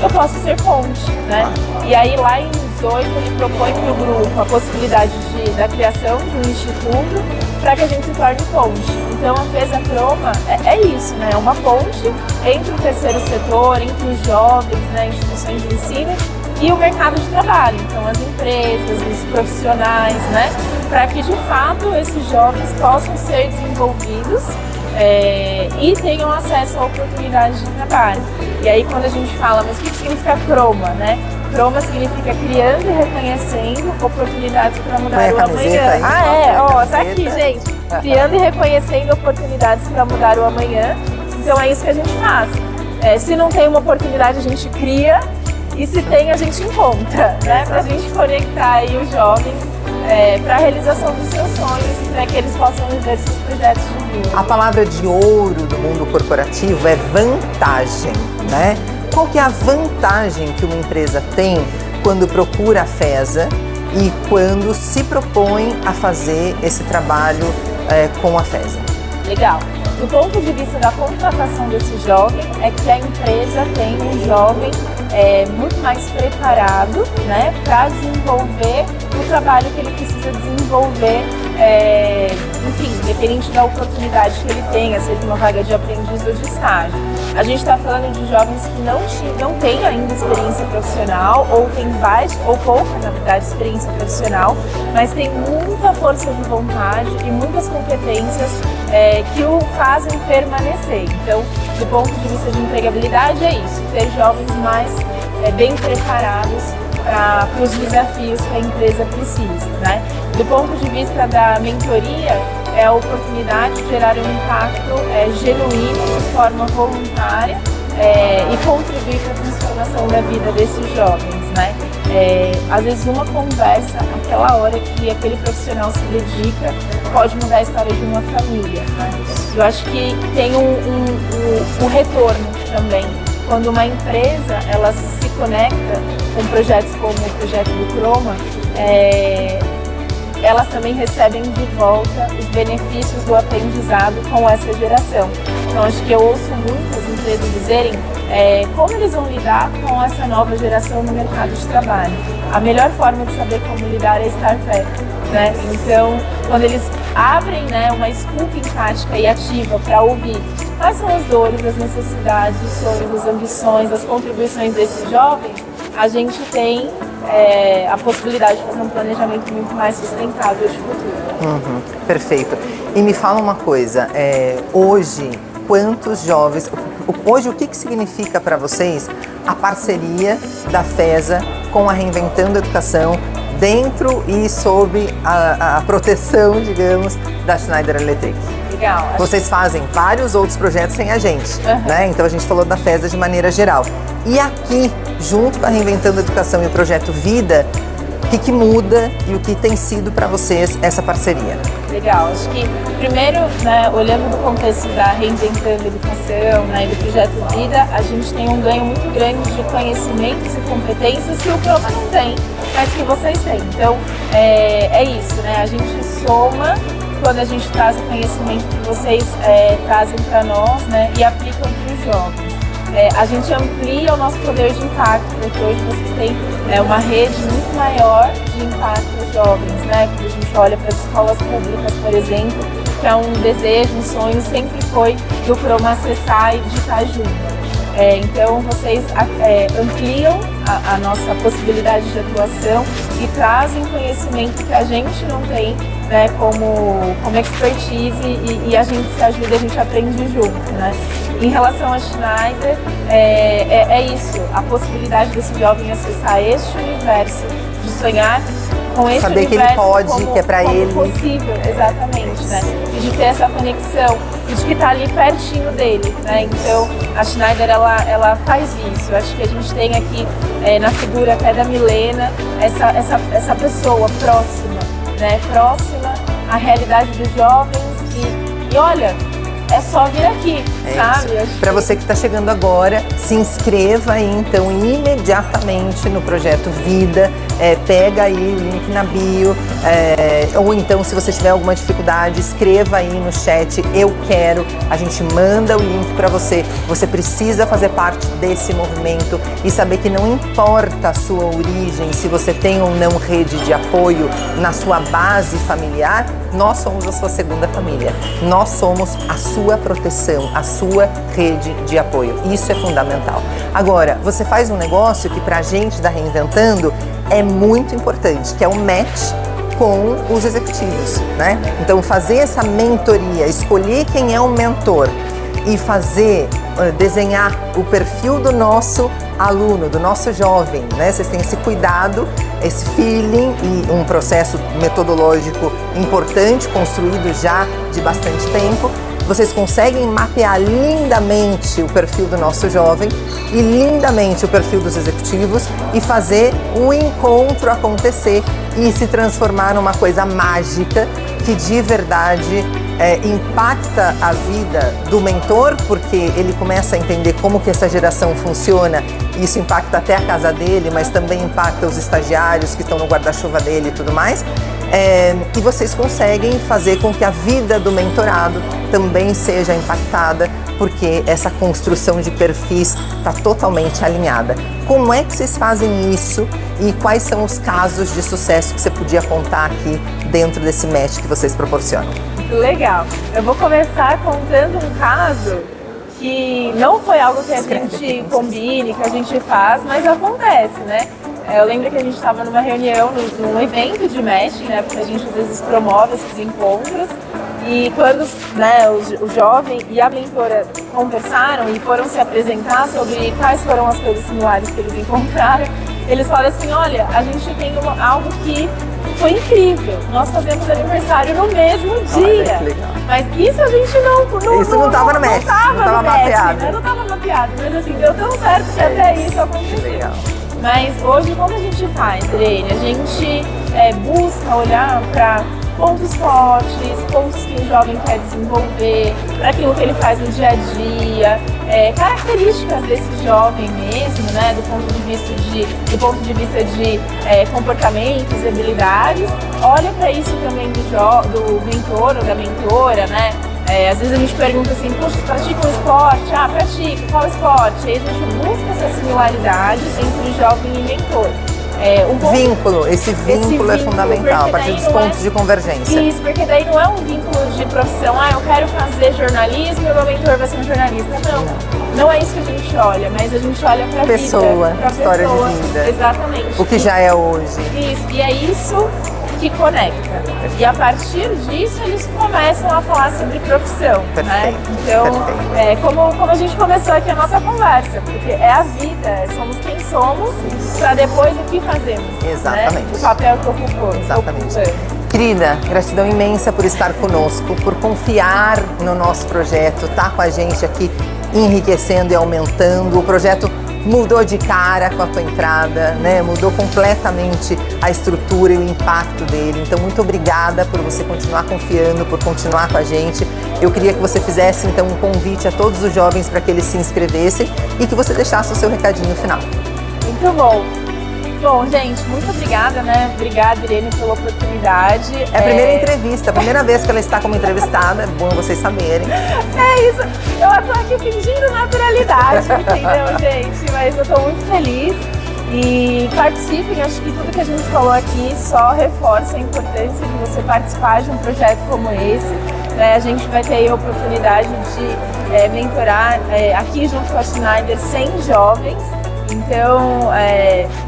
eu posso ser ponte, né? E aí lá em 2018 ele propõe para o grupo a possibilidade da criação de um instituto para que a gente se torne ponte. Então a FESA Croma é isso, né? É uma ponte entre o terceiro setor, entre os jovens, né, instituições de ensino e o mercado de trabalho. Então as empresas, os profissionais, né? Para que de fato esses jovens possam ser desenvolvidos e tenham acesso a oportunidades de trabalho. E aí quando a gente fala, mas o que significa Croma, né? Croma significa criando e reconhecendo oportunidades para mudar o amanhã. Tá aqui, gente. Criando e reconhecendo oportunidades para mudar o amanhã. Então é isso que a gente faz. Se não tem uma oportunidade, a gente cria, e se tem, a gente encontra, né? Para a gente conectar aí os jovens para a realização dos seus sonhos e para que eles possam viver seus projetos de vida. A palavra de ouro do mundo corporativo é vantagem, né? Qual que é a vantagem que uma empresa tem quando procura a FESA e quando se propõe a fazer esse trabalho com a FESA? Legal. Do ponto de vista da contratação desse jovem, é que a empresa tem um jovem muito mais preparado, né, para desenvolver o trabalho que ele precisa desenvolver, enfim, independente da oportunidade que ele tenha, seja uma vaga de aprendiz ou de estágio. A gente está falando de jovens que não têm ainda experiência profissional, ou tem baixa, ou pouca, na verdade, experiência profissional, mas tem muita força de vontade e muitas competências que o fazem permanecer. Então, do ponto de vista de empregabilidade, é isso, ter jovens mais bem preparados para os desafios que a empresa precisa, né? Do ponto de vista da mentoria, é a oportunidade de gerar um impacto genuíno, de forma voluntária, e contribuir para a transformação da vida desses jovens, né? Às vezes uma conversa, aquela hora que aquele profissional se dedica, pode mudar a história de uma família, né? Eu acho que tem um retorno também. Quando uma empresa ela se conecta com projetos como o projeto do Croma, elas também recebem de volta os benefícios do aprendizado com essa geração. Então, acho que eu ouço muitas empresas dizerem como eles vão lidar com essa nova geração no mercado de trabalho. A melhor forma de saber como lidar é estar perto, né? Então, quando eles abrem, né, uma escuta empática e ativa para ouvir quais são as dores, as necessidades, os sonhos, as ambições, as contribuições desses jovens, a gente tem a possibilidade de fazer um planejamento muito mais sustentável de futuro. Perfeito. E me fala uma coisa, hoje, quantos jovens... Hoje, o que significa para vocês a parceria da FESA com a Reinventando Educação dentro e sob a proteção, digamos, da Schneider Electric? Legal. Vocês fazem vários outros projetos sem a gente, né? Então a gente falou da FESA de maneira geral. E aqui, junto com a Reinventando Educação e o Projeto Vida, o que muda e o que tem sido para vocês essa parceria? Legal. Acho que, primeiro, né, olhando do contexto da Reinventando Educação, né, e do Projeto Vida, a gente tem um ganho muito grande de conhecimentos e competências que o Croma não tem, mas que vocês têm. Então, é isso, né? A gente soma quando a gente traz o conhecimento que vocês trazem para nós, né, e aplicam para os jovens. A gente amplia o nosso poder de impacto, porque hoje vocês têm uma rede muito maior de impacto aos jovens, né? Quando a gente olha para as escolas públicas, por exemplo, que é um desejo, um sonho, sempre foi do Croma acessar e de estar junto. Então, vocês ampliam a nossa possibilidade de atuação e trazem conhecimento que a gente não tem, né, como expertise, e a gente se ajuda, a gente aprende junto, né? Em relação a Schneider, é isso, a possibilidade desse jovem acessar este universo, de sonhar com esse saber universo, que ele pode, que é para ele. Possível, exatamente, né? E de ter essa conexão, e de que está ali pertinho dele, né? Então, a Schneider, ela faz isso. Eu acho que a gente tem aqui, na figura até da Milena, essa pessoa próxima, né? Próxima à realidade dos jovens e olha, é só vir aqui, sabe? Para você que está chegando agora, se inscreva aí então imediatamente no Projeto Vida, pega aí o link na bio, ou então se você tiver alguma dificuldade, escreva aí no chat, eu quero, a gente manda o link para você. Você precisa fazer parte desse movimento e saber que não importa a sua origem, se você tem ou não rede de apoio na sua base familiar, nós somos a sua segunda família, nós somos a sua proteção, a sua rede de apoio. Isso é fundamental. Agora, você faz um negócio que pra gente da Reinventando é muito importante, que é o match com os executivos, né? Então, fazer essa mentoria, escolher quem é o mentor e fazer, desenhar o perfil do nosso aluno, do nosso jovem, né? Vocês têm esse cuidado, esse feeling e um processo metodológico importante, construído já de bastante tempo. Vocês conseguem mapear lindamente o perfil do nosso jovem e lindamente o perfil dos executivos e fazer o encontro acontecer e se transformar numa coisa mágica que de verdade impacta a vida do mentor, porque ele começa a entender como que essa geração funciona. Isso impacta até a casa dele, mas também impacta os estagiários que estão no guarda-chuva dele e tudo mais. E vocês conseguem fazer com que a vida do mentorado também seja impactada, porque essa construção de perfis está totalmente alinhada. Como é que vocês fazem isso e quais são os casos de sucesso que você podia contar aqui dentro desse match que vocês proporcionam? Legal. Eu vou começar contando um caso que não foi algo que a gente combine, que a gente faz, mas acontece, né? Eu lembro que a gente estava numa reunião, num evento de match, né? Porque a gente às vezes promove esses encontros. E quando, né, o jovem e a mentora conversaram e foram se apresentar sobre quais foram as coisas similares que eles encontraram, eles falaram assim, olha, a gente tem algo que foi incrível, nós fazemos aniversário no mesmo dia. Mas isso a gente não estava no match, não estava mapeado. Não estava mapeado, mas assim, deu tão certo que até isso aconteceu. Mas hoje, como a gente faz, Irene? A gente busca olhar para pontos fortes, pontos que o jovem quer desenvolver, para aquilo que ele faz no dia a dia, características desse jovem mesmo, né, do ponto de vista de comportamentos e habilidades. Olha para isso também do mentor ou da mentora, né? Às vezes a gente pergunta assim, poxa, pratica um esporte? Ah, pratica, qual esporte? Aí a gente busca essas similaridades entre jovem e mentor. Esse vínculo é fundamental, a partir dos pontos de convergência. Isso, porque daí não é um vínculo de profissão, eu quero fazer jornalismo e o meu mentor vai ser um jornalista. Não é isso que a gente olha, mas a gente olha para a pessoa, vida, história de vida. Exatamente. O que já é hoje. Isso, e é isso que conecta. E a partir disso eles começam a falar sobre profissão, né? Então, como a gente começou aqui a nossa conversa, porque é a vida, somos quem somos, para depois o que fazemos. Exatamente. Né? O papel que ocupamos. Exatamente. Querida, gratidão imensa por estar conosco, por confiar no nosso projeto, tá com a gente aqui enriquecendo e aumentando. O projeto mudou de cara com a tua entrada, né? Mudou completamente a estrutura e o impacto dele. Então, muito obrigada por você continuar confiando, por continuar com a gente. Eu queria que você fizesse, então, um convite a todos os jovens para que eles se inscrevessem e que você deixasse o seu recadinho final. Muito bom. Bom, gente, muito obrigada, né? Obrigada, Irene, pela oportunidade. É a primeira entrevista, a primeira vez que ela está como entrevistada, é bom vocês saberem. É isso, eu tô aqui fingindo naturalidade, entendeu, gente? Mas eu tô muito feliz e participem, acho que tudo que a gente falou aqui só reforça a importância de você participar de um projeto como esse. A gente vai ter a oportunidade de mentorar aqui junto com a Schneider 100 jovens. Então,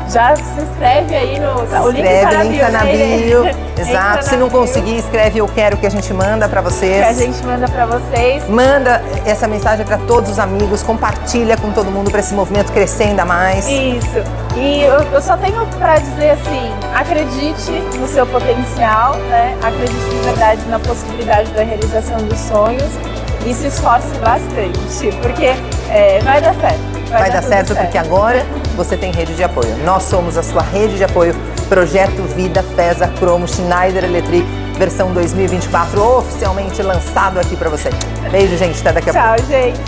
já se inscreve aí o link tá na bio. Exato. Se não conseguir, escreve eu quero, que a gente manda para vocês. Que a gente manda para vocês. Manda essa mensagem para todos os amigos, compartilha com todo mundo para esse movimento crescer ainda mais. Isso. E eu só tenho para dizer assim, acredite no seu potencial, né? Acredite de verdade na possibilidade da realização dos sonhos e se esforce bastante, porque vai dar certo. Vai dar certo porque agora você tem rede de apoio. Nós somos a sua rede de apoio. Projeto Vida FESA Cromo Schneider Electric, versão 2024, oficialmente lançado aqui para você. Beijo, gente. Até daqui a pouco. Tchau, gente.